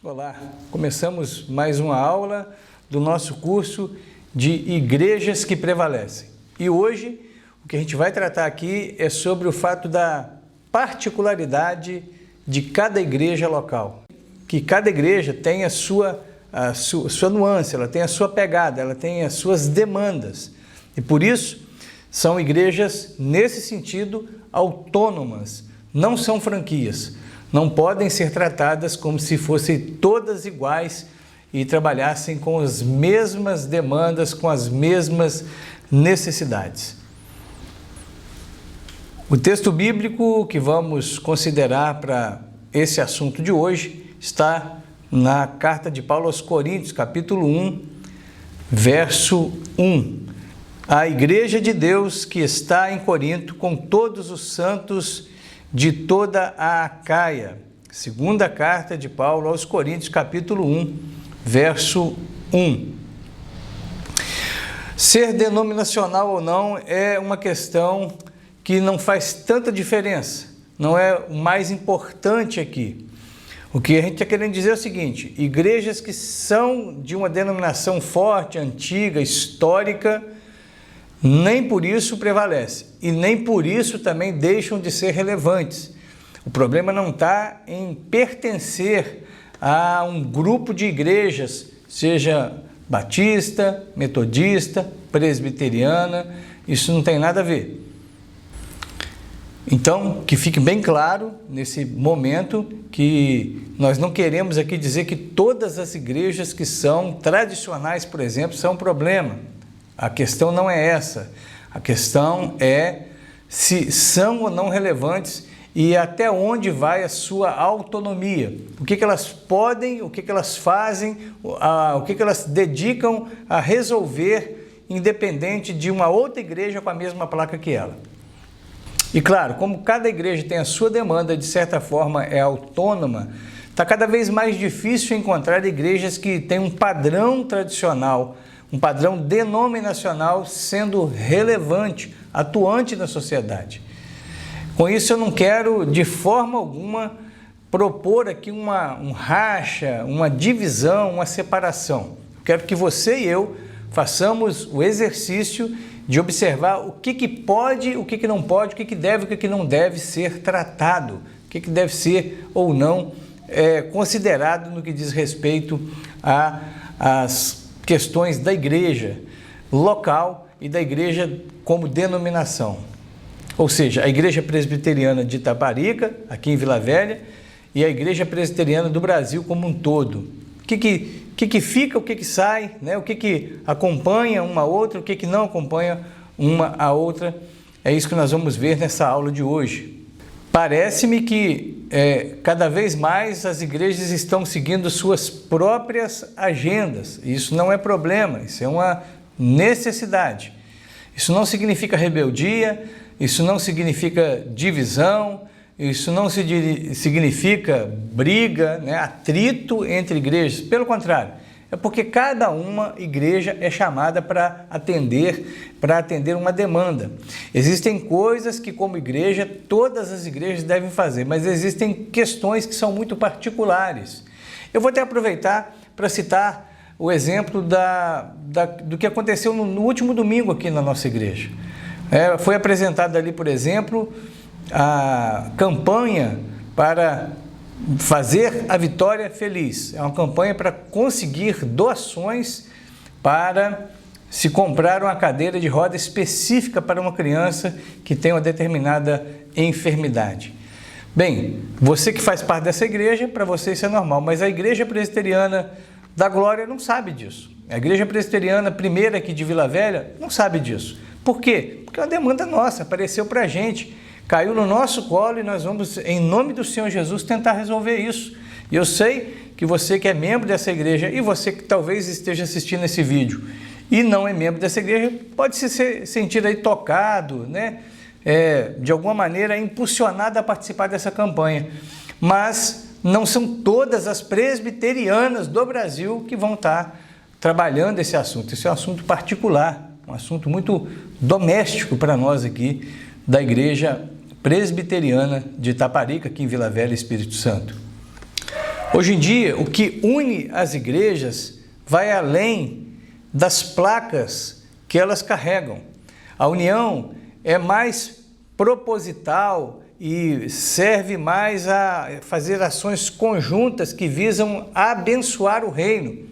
Olá, começamos mais uma aula do nosso curso de Igrejas que Prevalecem. E hoje o que a gente vai tratar aqui é sobre o fato da particularidade de cada igreja local. Que cada igreja tem a sua nuance, ela tem a sua pegada, ela tem as suas demandas. E por isso são igrejas, nesse sentido, autônomas, não são franquias. Não podem ser tratadas como se fossem todas iguais e trabalhassem com as mesmas demandas, com as mesmas necessidades. O texto bíblico que vamos considerar para esse assunto de hoje está na carta de Paulo aos Coríntios, capítulo 1, verso 1. A igreja de Deus que está em Corinto, com todos os santos de toda a Acaia. Segunda carta de Paulo aos Coríntios, capítulo 1, verso 1. Ser denominacional ou não é uma questão que não faz tanta diferença, não é o mais importante aqui. O que a gente está querendo dizer é o seguinte: igrejas que são de uma denominação forte, antiga, histórica, nem por isso prevalece e nem por isso também deixam de ser relevantes. O problema não está em pertencer a um grupo de igrejas, seja batista, metodista, presbiteriana, isso não tem nada a ver. Então, que fique bem claro nesse momento que nós não queremos aqui dizer que todas as igrejas que são tradicionais, por exemplo, são um problema. A questão não é essa, a questão é se são ou não relevantes e até onde vai a sua autonomia, o que elas podem, o que elas fazem, o que elas dedicam a resolver independente de uma outra igreja com a mesma placa que ela. E claro, como cada igreja tem a sua demanda, de certa forma é autônoma, está cada vez mais difícil encontrar igrejas que têm um padrão tradicional, um padrão denominacional sendo relevante, atuante na sociedade. Com isso eu não quero de forma alguma propor aqui um racha, uma divisão, uma separação. Quero que você e eu façamos o exercício de observar o que pode, o que não pode, o que deve, o que não deve ser tratado, o que deve ser ou não considerado no que diz respeito às questões da igreja local e da igreja como denominação. Ou seja, a igreja presbiteriana de Itaparica, aqui em Vila Velha, e a igreja presbiteriana do Brasil como um todo. O que fica, o que sai, né? O que acompanha uma a outra, o que não acompanha uma a outra. É isso que nós vamos ver nessa aula de hoje. Parece-me que cada vez mais as igrejas estão seguindo suas próprias agendas. Isso não é problema, isso é uma necessidade. Isso não significa rebeldia, isso não significa divisão, isso não significa briga, né, atrito entre igrejas. Pelo contrário, é porque cada uma igreja é chamada para atender uma demanda. Existem coisas que, como igreja, todas as igrejas devem fazer, mas existem questões que são muito particulares. Eu vou até aproveitar para citar o exemplo do que aconteceu no último domingo aqui na nossa igreja. Foi apresentada ali, por exemplo, a campanha para fazer a Vitória Feliz. É uma campanha para conseguir doações para se comprar uma cadeira de roda específica para uma criança que tem uma determinada enfermidade. Bem, você que faz parte dessa igreja, para você isso é normal, mas a igreja presbiteriana da Glória não sabe disso. A igreja presbiteriana primeira aqui de Vila Velha não sabe disso. Por quê? Porque é uma demanda nossa, apareceu para a gente, caiu no nosso colo e nós vamos, em nome do Senhor Jesus, tentar resolver isso. E eu sei que você que é membro dessa igreja e você que talvez esteja assistindo esse vídeo e não é membro dessa igreja, pode se sentir aí tocado, né? De alguma maneira impulsionado a participar dessa campanha. Mas não são todas as presbiterianas do Brasil que vão estar trabalhando esse assunto. Esse é um assunto particular, um assunto muito doméstico para nós aqui da igreja presbiteriana de Itaparica, aqui em Vila Velha, Espírito Santo. Hoje em dia, o que une as igrejas vai além das placas que elas carregam. A união é mais proposital e serve mais a fazer ações conjuntas que visam abençoar o reino,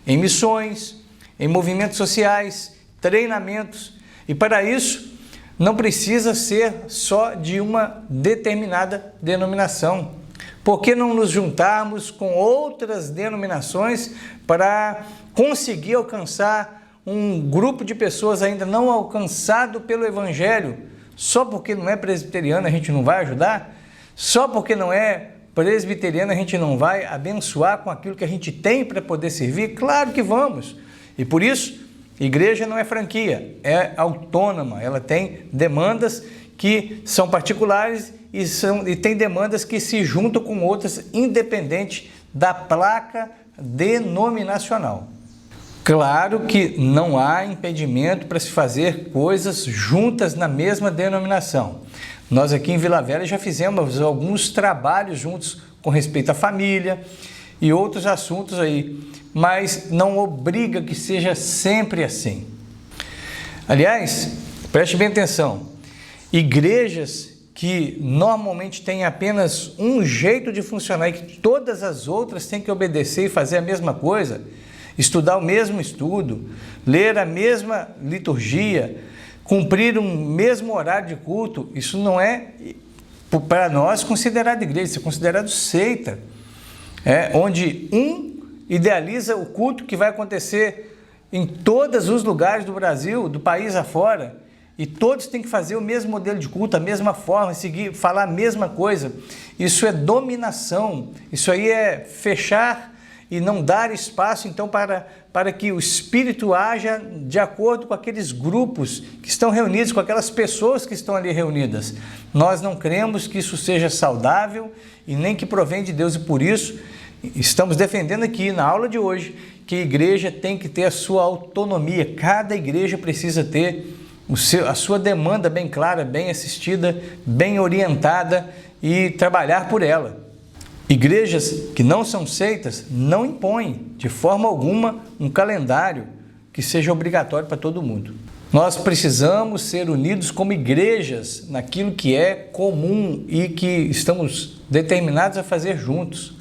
em missões, em movimentos sociais, treinamentos. E para isso, não precisa ser só de uma determinada denominação. Por que não nos juntarmos com outras denominações para conseguir alcançar um grupo de pessoas ainda não alcançado pelo Evangelho? Só porque não é presbiteriano a gente não vai ajudar? Só porque não é presbiteriano a gente não vai abençoar com aquilo que a gente tem para poder servir? Claro que vamos! E por isso, igreja não é franquia, é autônoma, ela tem demandas que são particulares e tem demandas que se juntam com outras, independente da placa denominacional. Claro que não há impedimento para se fazer coisas juntas na mesma denominação. Nós aqui em Vila Velha já fizemos alguns trabalhos juntos com respeito à família e outros assuntos aí, mas não obriga que seja sempre assim. Aliás, preste bem atenção, igrejas que normalmente têm apenas um jeito de funcionar e que todas as outras têm que obedecer e fazer a mesma coisa, estudar o mesmo estudo, ler a mesma liturgia, cumprir um mesmo horário de culto, isso não é, para nós, considerado igreja, isso é considerado seita, onde um idealiza o culto que vai acontecer em todos os lugares do Brasil, do país afora, e todos têm que fazer o mesmo modelo de culto, a mesma forma, seguir, falar a mesma coisa. Isso é dominação, isso aí é fechar e não dar espaço, então, para que o Espírito haja de acordo com aqueles grupos que estão reunidos, com aquelas pessoas que estão ali reunidas. Nós não cremos que isso seja saudável e nem que provém de Deus, e por isso estamos defendendo aqui na aula de hoje que a igreja tem que ter a sua autonomia. Cada igreja precisa ter a sua demanda bem clara, bem assistida, bem orientada e trabalhar por ela. Igrejas que não são seitas não impõem de forma alguma um calendário que seja obrigatório para todo mundo. Nós precisamos ser unidos como igrejas naquilo que é comum e que estamos determinados a fazer juntos.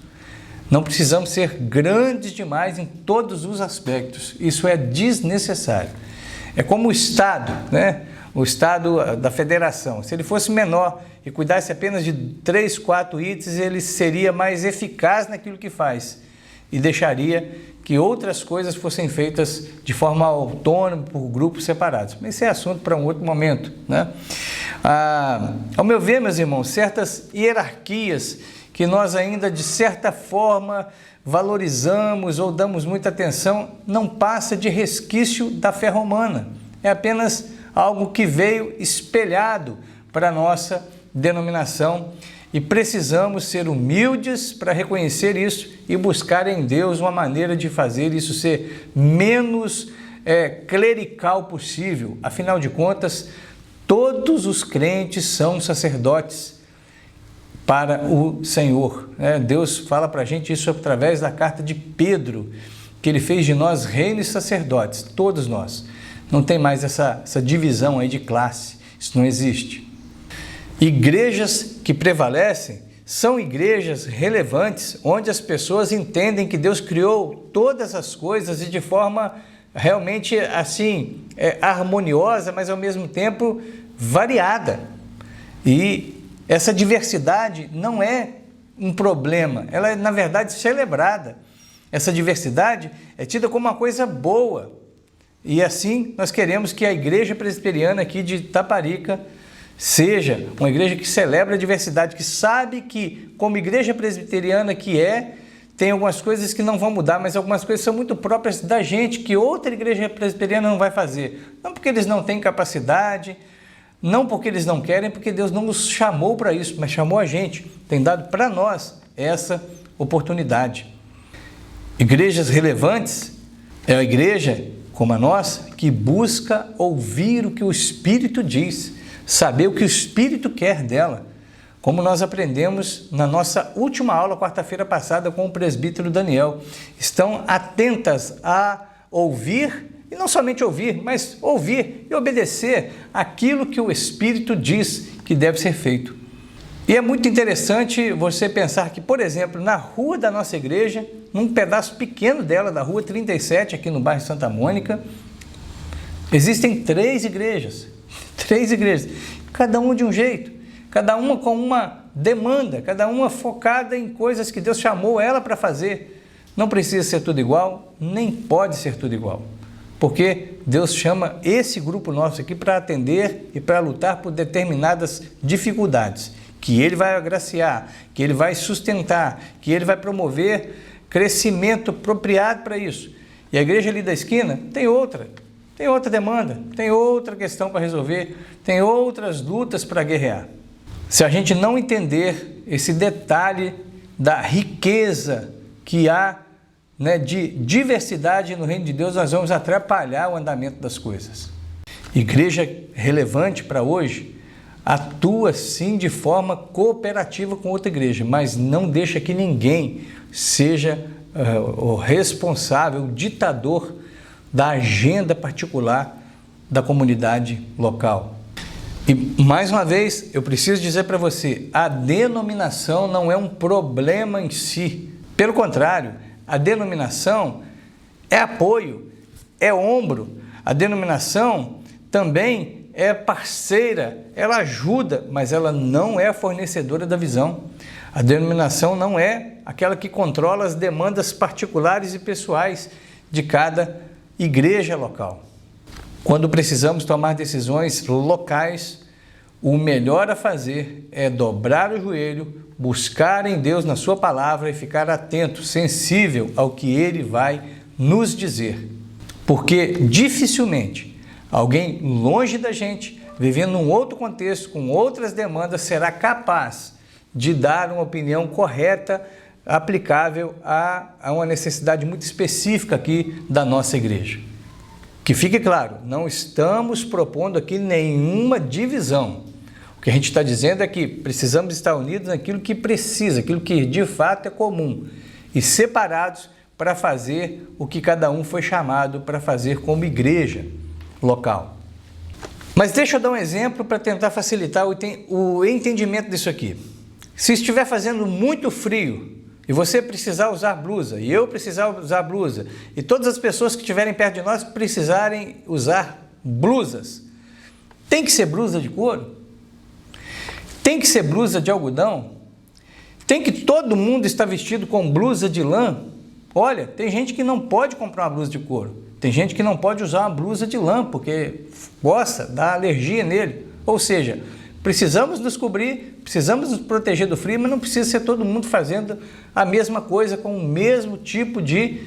Não precisamos ser grandes demais em todos os aspectos. Isso é desnecessário. É como o Estado, né? O Estado da Federação. Se ele fosse menor e cuidasse apenas de 3, 4 itens, ele seria mais eficaz naquilo que faz e deixaria que outras coisas fossem feitas de forma autônoma, por grupos separados. Mas esse é assunto para um outro momento, né? Ao meu ver, meus irmãos, certas hierarquias que nós ainda, de certa forma, valorizamos ou damos muita atenção, não passa de resquício da fé romana. É apenas algo que veio espelhado para a nossa denominação e precisamos ser humildes para reconhecer isso e buscar em Deus uma maneira de fazer isso ser menos clerical possível. Afinal de contas, todos os crentes são sacerdotes para o Senhor. Deus fala para a gente isso através da carta de Pedro, que ele fez de nós reino e sacerdotes, todos nós. Não tem mais essa divisão aí de classe, isso não existe. Igrejas que prevalecem são igrejas relevantes, onde as pessoas entendem que Deus criou todas as coisas e de forma realmente assim, harmoniosa, mas ao mesmo tempo variada. E essa diversidade não é um problema, ela é, na verdade, celebrada. Essa diversidade é tida como uma coisa boa. E assim nós queremos que a Igreja Presbiteriana aqui de Taparica seja uma igreja que celebra a diversidade, que sabe que, como igreja presbiteriana que tem algumas coisas que não vão mudar, mas algumas coisas são muito próprias da gente, que outra igreja presbiteriana não vai fazer. Não porque eles não têm capacidade, não porque eles não querem, porque Deus não nos chamou para isso, mas chamou a gente, tem dado para nós essa oportunidade. Igrejas relevantes é a igreja como a nossa que busca ouvir o que o Espírito diz, saber o que o Espírito quer dela, como nós aprendemos na nossa última aula, quarta-feira passada, com o presbítero Daniel. Estão atentas a ouvir, e não somente ouvir, mas ouvir e obedecer aquilo que o Espírito diz que deve ser feito. E é muito interessante você pensar que, por exemplo, na rua da nossa igreja, num pedaço pequeno dela, da rua 37, aqui no bairro Santa Mônica, existem 3 igrejas, cada uma de um jeito, cada uma com uma demanda, cada uma focada em coisas que Deus chamou ela para fazer. Não precisa ser tudo igual, nem pode ser tudo igual, porque Deus chama esse grupo nosso aqui para atender e para lutar por determinadas dificuldades, que Ele vai agraciar, que Ele vai sustentar, que Ele vai promover crescimento apropriado para isso. E a igreja ali da esquina tem outra demanda, tem outra questão para resolver, tem outras lutas para guerrear. Se a gente não entender esse detalhe da riqueza que há, né, de diversidade no reino de Deus, nós vamos atrapalhar o andamento das coisas. Igreja relevante para hoje atua sim de forma cooperativa com outra igreja, mas não deixa que ninguém seja o responsável, o ditador da agenda particular da comunidade local. E, mais uma vez, eu preciso dizer para você, a denominação não é um problema em si. Pelo contrário, a denominação é apoio, é ombro. A denominação também é parceira, ela ajuda, mas ela não é a fornecedora da visão. A denominação não é aquela que controla as demandas particulares e pessoais de cada igreja local. Quando precisamos tomar decisões locais, o melhor a fazer é dobrar o joelho, buscar em Deus na sua palavra e ficar atento, sensível ao que Ele vai nos dizer. Porque dificilmente alguém longe da gente, vivendo num outro contexto, com outras demandas, será capaz de dar uma opinião correta, aplicável a uma necessidade muito específica aqui da nossa igreja. Que fique claro, não estamos propondo aqui nenhuma divisão. O que a gente está dizendo é que precisamos estar unidos naquilo que precisa, aquilo que de fato é comum, e separados para fazer o que cada um foi chamado para fazer como igreja local. Mas deixa eu dar um exemplo para tentar facilitar o entendimento disso aqui. Se estiver fazendo muito frio e você precisar usar blusa, e eu precisar usar blusa, e todas as pessoas que estiverem perto de nós precisarem usar blusas, tem que ser blusa de couro? Tem que ser blusa de algodão? Tem que todo mundo estar vestido com blusa de lã? Olha, tem gente que não pode comprar uma blusa de couro. Tem gente que não pode usar uma blusa de lã, porque gosta, dá alergia nele. Ou seja, precisamos nos cobrir, precisamos nos proteger do frio, mas não precisa ser todo mundo fazendo a mesma coisa, com o mesmo tipo de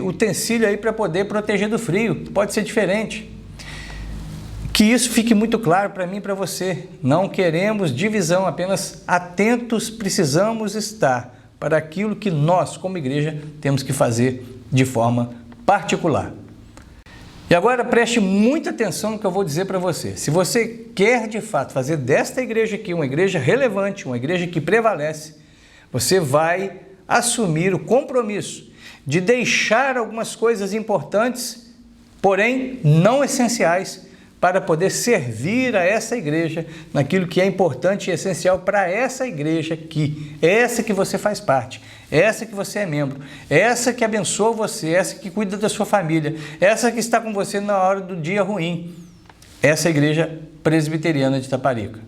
utensílio aí para poder proteger do frio. Pode ser diferente. Que isso fique muito claro para mim e para você. Não queremos divisão, apenas atentos precisamos estar para aquilo que nós, como igreja, temos que fazer de forma particular. E agora preste muita atenção no que eu vou dizer para você. Se você quer de fato fazer desta igreja aqui uma igreja relevante, uma igreja que prevalece, você vai assumir o compromisso de deixar algumas coisas importantes, porém não essenciais, para poder servir a essa igreja naquilo que é importante e essencial para essa igreja aqui, essa que você faz parte, essa que você é membro, essa que abençoa você, essa que cuida da sua família, essa que está com você na hora do dia ruim, essa igreja presbiteriana de Itaparica.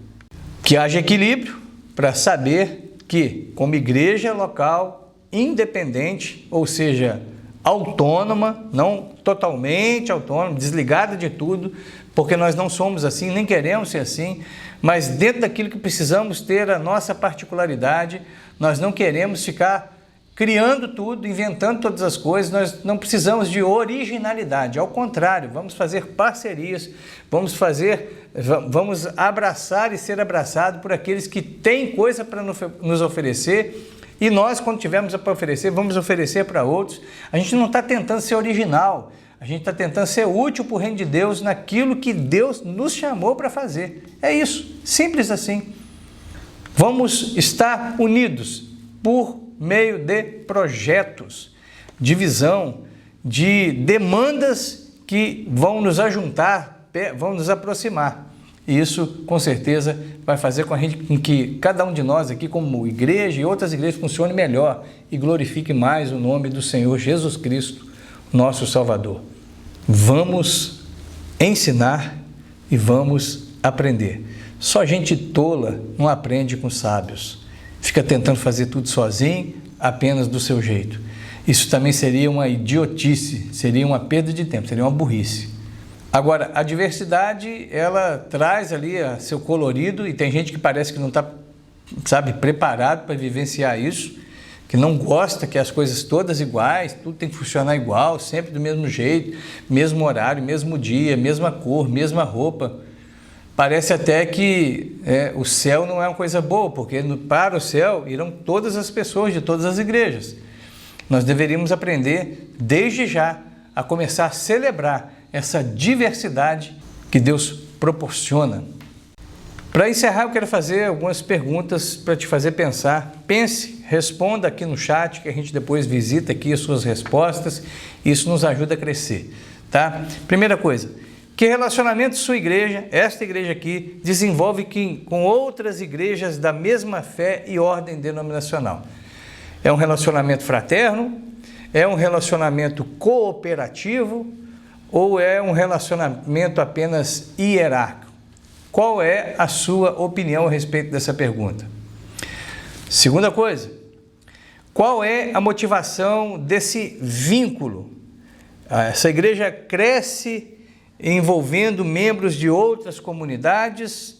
Que haja equilíbrio para saber que, como igreja local, independente, ou seja, autônoma, não totalmente autônoma, desligada de tudo, porque nós não somos assim, nem queremos ser assim, mas dentro daquilo que precisamos ter a nossa particularidade, nós não queremos ficar criando tudo, inventando todas as coisas, nós não precisamos de originalidade, ao contrário, vamos fazer parcerias, vamos abraçar e ser abraçado por aqueles que têm coisa para nos oferecer. E nós, quando tivermos para oferecer, vamos oferecer para outros. A gente não está tentando ser original, a gente está tentando ser útil para o reino de Deus naquilo que Deus nos chamou para fazer. É isso, simples assim. Vamos estar unidos por meio de projetos, de visão, de demandas que vão nos ajuntar, vão nos aproximar. E isso, com certeza, vai fazer com que cada um de nós aqui, como igreja e outras igrejas, funcione melhor e glorifique mais o nome do Senhor Jesus Cristo, nosso Salvador. Vamos ensinar e vamos aprender. Só gente tola não aprende com sábios. Fica tentando fazer tudo sozinho, apenas do seu jeito. Isso também seria uma idiotice, seria uma perda de tempo, seria uma burrice. Agora, a diversidade, ela traz ali seu colorido e tem gente que parece que não está, preparado para vivenciar isso, que não gosta que as coisas todas iguais, tudo tem que funcionar igual, sempre do mesmo jeito, mesmo horário, mesmo dia, mesma cor, mesma roupa. Parece até que o céu não é uma coisa boa, porque para o céu irão todas as pessoas de todas as igrejas. Nós deveríamos aprender, desde já, a começar a celebrar essa diversidade que Deus proporciona. Para encerrar, eu quero fazer algumas perguntas para te fazer pensar. Pense, responda aqui no chat, que a gente depois visita aqui as suas respostas. Isso nos ajuda a crescer, tá? Primeira coisa, que relacionamento sua igreja, esta igreja aqui, desenvolve com outras igrejas da mesma fé e ordem denominacional? É um relacionamento fraterno? É um relacionamento cooperativo? Ou é um relacionamento apenas hierárquico? Qual é a sua opinião a respeito dessa pergunta? Segunda coisa, qual é a motivação desse vínculo? Essa igreja cresce envolvendo membros de outras comunidades.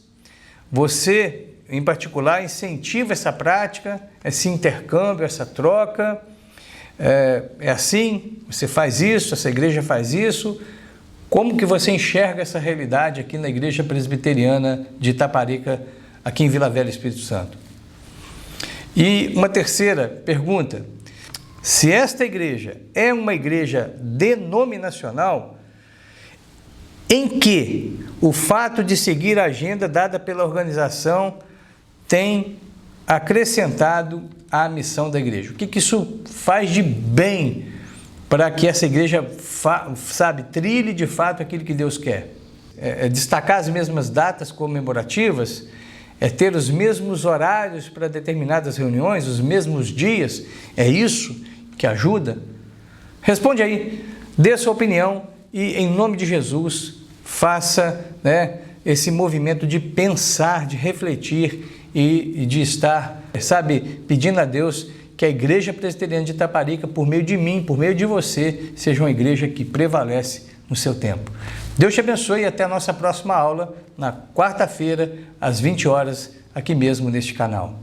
Você, em particular, incentiva essa prática, esse intercâmbio, essa troca. É assim? Você faz isso? Essa igreja faz isso? Como que você enxerga essa realidade aqui na Igreja Presbiteriana de Itaparica, aqui em Vila Velha, Espírito Santo? E uma terceira pergunta, se esta igreja é uma igreja denominacional, em que o fato de seguir a agenda dada pela organização tem acrescentado à missão da igreja? O que isso faz de bem para que essa igreja, trilhe de fato aquilo que Deus quer? É destacar as mesmas datas comemorativas? É ter os mesmos horários para determinadas reuniões, os mesmos dias? É isso que ajuda? Responde aí, dê sua opinião e, em nome de Jesus, faça esse movimento de pensar, de refletir e de estar, pedindo a Deus que a Igreja Presbiteriana de Itaparica, por meio de mim, por meio de você, seja uma igreja que prevalece no seu tempo. Deus te abençoe e até a nossa próxima aula, na quarta-feira, às 20 horas, aqui mesmo neste canal.